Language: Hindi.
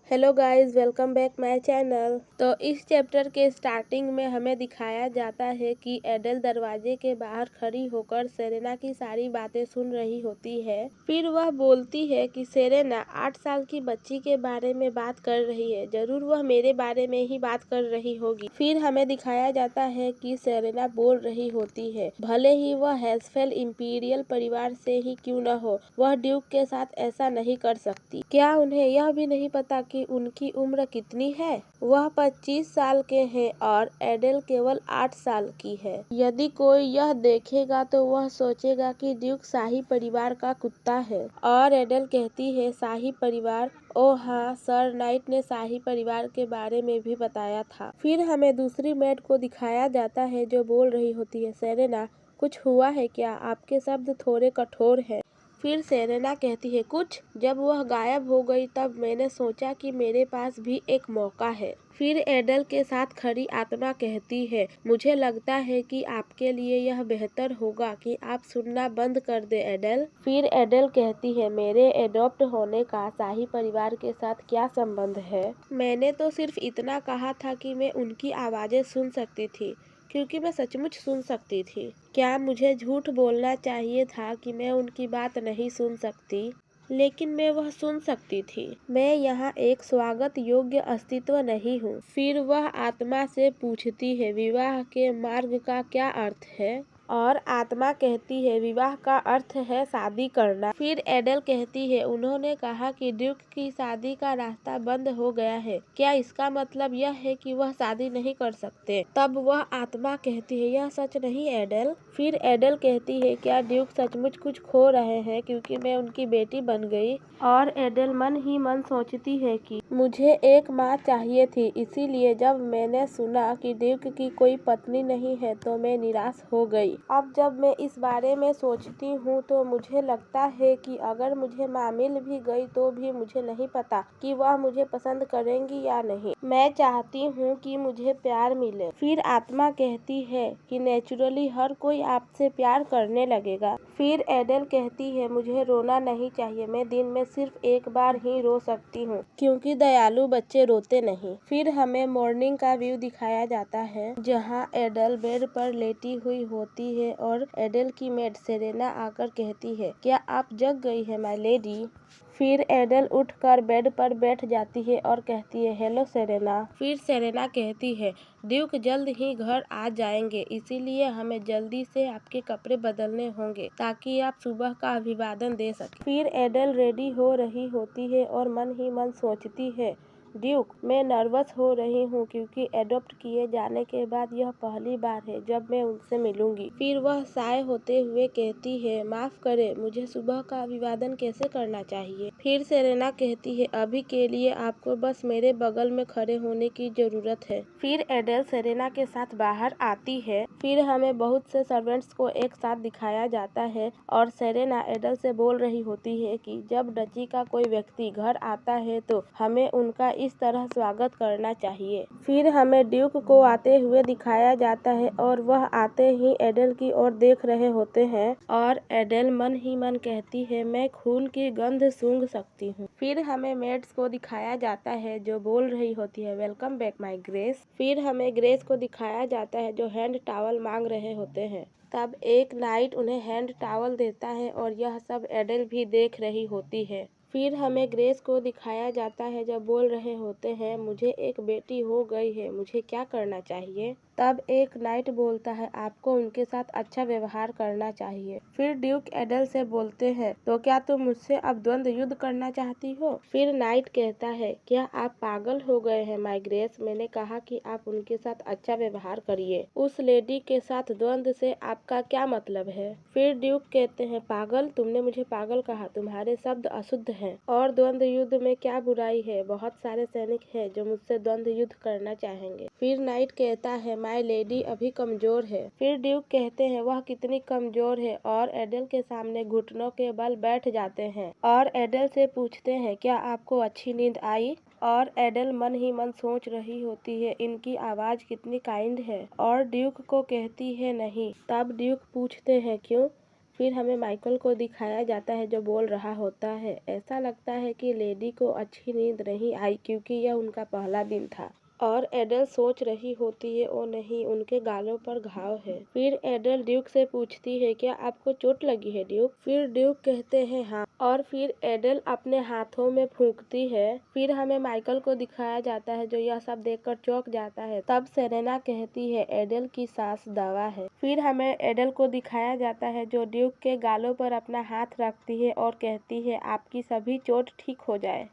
Hello guys, welcome back my channel. तो इस चैप्टर के स्टार्टिंग में हमें दिखाया जाता है कि एडल दरवाजे के बाहर खड़ी होकर सेरेना की सारी बातें सुन रही होती है। फिर वह बोलती है कि सेरेना 8 साल की बच्ची के बारे में बात कर रही है, जरूर वह मेरे बारे में ही बात कर रही होगी। फिर हमें दिखाया जाता है कि सेरेना बोल रही होती है, भले ही वह हेल्सफेल इंपीरियल परिवार से ही क्यों न हो, वह ड्यूक के साथ ऐसा नहीं कर सकती। क्या उन्हें यह भी नहीं पता कि उनकी उम्र कितनी है? वह 25 साल के हैं और एडेल केवल 8 साल की है। यदि कोई यह देखेगा तो वह सोचेगा कि ड्यूक शाही परिवार का कुत्ता है। और एडेल कहती है, शाही परिवार? ओह हाँ, सर नाइट ने शाही परिवार के बारे में भी बताया था। फिर हमें दूसरी मेड को दिखाया जाता है जो बोल रही होती है, सेरेना कुछ हुआ है क्या? आपके शब्द थोड़े कठोर हैं। फिर सेरेना कहती है, कुछ। जब वह गायब हो गई तब मैंने सोचा कि मेरे पास भी एक मौका है। फिर एडल के साथ खड़ी आत्मा कहती है, मुझे लगता है कि आपके लिए यह बेहतर होगा कि आप सुनना बंद कर दे एडल। फिर एडल कहती है, मेरे एडॉप्ट होने का शाही परिवार के साथ क्या संबंध है? मैंने तो सिर्फ इतना कहा था कि मैं उनकी आवाजें सुन सकती थी, क्योंकि मैं सचमुच सुन सकती थी। क्या मुझे झूठ बोलना चाहिए था कि मैं उनकी बात नहीं सुन सकती? लेकिन मैं वह सुन सकती थी। मैं यहाँ एक स्वागत योग्य अस्तित्व नहीं हूँ। फिर वह आत्मा से पूछती है, विवाह के मार्ग का क्या अर्थ है? और आत्मा कहती है, विवाह का अर्थ है शादी करना। फिर एडल कहती है, उन्होंने कहा कि ड्यूक की शादी का रास्ता बंद हो गया है, क्या इसका मतलब यह है कि वह शादी नहीं कर सकते? तब वह आत्मा कहती है, यह सच नहीं एडल। फिर एडल कहती है, क्या ड्यूक सचमुच कुछ खो रहे हैं क्योंकि मैं उनकी बेटी बन गई? और एडल मन ही मन सोचती है कि मुझे एक माँ चाहिए थी, इसीलिए जब मैंने सुना कि ड्यूक की कोई पत्नी नहीं है तो मैं निराश हो गई। अब जब मैं इस बारे में सोचती हूँ तो मुझे लगता है कि अगर मुझे माँ मिल भी गई तो भी मुझे नहीं पता कि वह मुझे पसंद करेंगी या नहीं। मैं चाहती हूँ कि मुझे प्यार मिले। फिर आत्मा कहती है कि नेचुरली हर कोई आपसे प्यार करने लगेगा। फिर एडल कहती है, मुझे रोना नहीं चाहिए, मैं दिन में सिर्फ एक बार ही रो सकती हूँ, क्योंकि दयालु बच्चे रोते नहीं। फिर हमें मॉर्निंग का व्यू दिखाया जाता है, जहाँ एडल बेड पर लेटी हुई होती है और एडल की मेड सेरेना आकर कहती है, क्या आप जग गई है माय लेडी? फिर एडल उठकर बेड पर बैठ जाती है और कहती है, हेलो सेरेना। फिर सेरेना कहती है, ड्यूक जल्द ही घर आ जाएंगे, इसीलिए हमें जल्दी से आपके कपड़े बदलने होंगे ताकि आप सुबह का अभिवादन दे सकें। फिर एडल रेडी हो रही होती है और मन ही मन सोचती है, ड्यूक मैं नर्वस हो रही हूँ क्योंकि एडॉप्ट किए जाने के बाद यह पहली बार है जब मैं उनसे मिलूंगी। फिर वह साय होते हुए कहती है, माफ करे, मुझे सुबह का अभिवादन कैसे करना चाहिए? फिर सेरेना कहती है, अभी के लिए आपको बस मेरे बगल में खड़े होने की जरूरत है। फिर एडल सेरेना के साथ बाहर आती है। फिर हमें बहुत से सर्वेंट्स को एक साथ दिखाया जाता है और सेरेना एडल से बोल रही होती है कि जब डची का कोई व्यक्ति घर आता है तो हमें उनका इस तरह स्वागत करना चाहिए। फिर हमें ड्यूक को आते हुए दिखाया जाता है और वह आते ही एडल की ओर देख रहे होते हैं और एडल मन ही मन कहती है, मैं खून की गंध सूंघ सकती हूँ। फिर हमें मेड्स को दिखाया जाता है जो बोल रही होती है, वेलकम बैक माय ग्रेस। फिर हमें ग्रेस को दिखाया जाता है जो हैंड टॉवल मांग रहे होते हैं। तब एक नाइट उन्हें हैंड टॉवल देता है और यह सब एडल भी देख रही होती है। फिर हमें ग्रेस को दिखाया जाता है जब बोल रहे होते हैं, मुझे एक बेटी हो गई है, मुझे क्या करना चाहिए? तब एक नाइट बोलता है, आपको उनके साथ अच्छा व्यवहार करना चाहिए। फिर ड्यूक एडल से बोलते हैं, तो क्या तुम मुझसे अब द्वंद्व युद्ध करना चाहती हो? फिर नाइट कहता है, क्या आप पागल हो गए हैं माय ग्रेस, मैंने कहा कि आप उनके साथ अच्छा व्यवहार करिए। उस लेडी के साथ द्वंद्व से आपका क्या मतलब है? फिर ड्यूक कहते हैं, पागल? तुमने मुझे पागल कहा, तुम्हारे शब्द अशुद्ध हैं। और द्वंद्व युद्ध में क्या बुराई है? बहुत सारे सैनिक हैं जो मुझसे द्वंद्व युद्ध करना चाहेंगे। फिर नाइट कहता है, माय लेडी अभी कमजोर है। फिर ड्यूक कहते हैं, वह कितनी कमजोर है, और एडल के सामने घुटनों के बल बैठ जाते हैं और एडल से पूछते हैं, क्या आपको अच्छी नींद आई? और एडल मन ही मन सोच रही होती है, इनकी आवाज कितनी काइंड है, और ड्यूक को कहती है नहीं। तब ड्यूक पूछते हैं, क्यों? फिर हमें माइकल को दिखाया जाता है जो बोल रहा होता है। ऐसा लगता है कि लेडी को अच्छी नींद नहीं आई क्योंकि यह उनका पहला दिन था। और एडल सोच रही होती है, ओ नहीं, उनके गालों पर घाव है। फिर एडल ड्यूक से पूछती है, क्या आपको चोट लगी है ड्यूक? फिर ड्यूक कहते हैं हाँ। और फिर एडल अपने हाथों में फूंकती है। फिर हमें माइकल को दिखाया जाता है जो यह सब देखकर चौंक जाता है। तब सेरेना कहती है, एडल की सांस दवा है। फिर हमें एडल को दिखाया जाता है जो ड्यूक के गालों पर अपना हाथ रखती है और कहती है, आपकी सभी चोट ठीक हो जाए।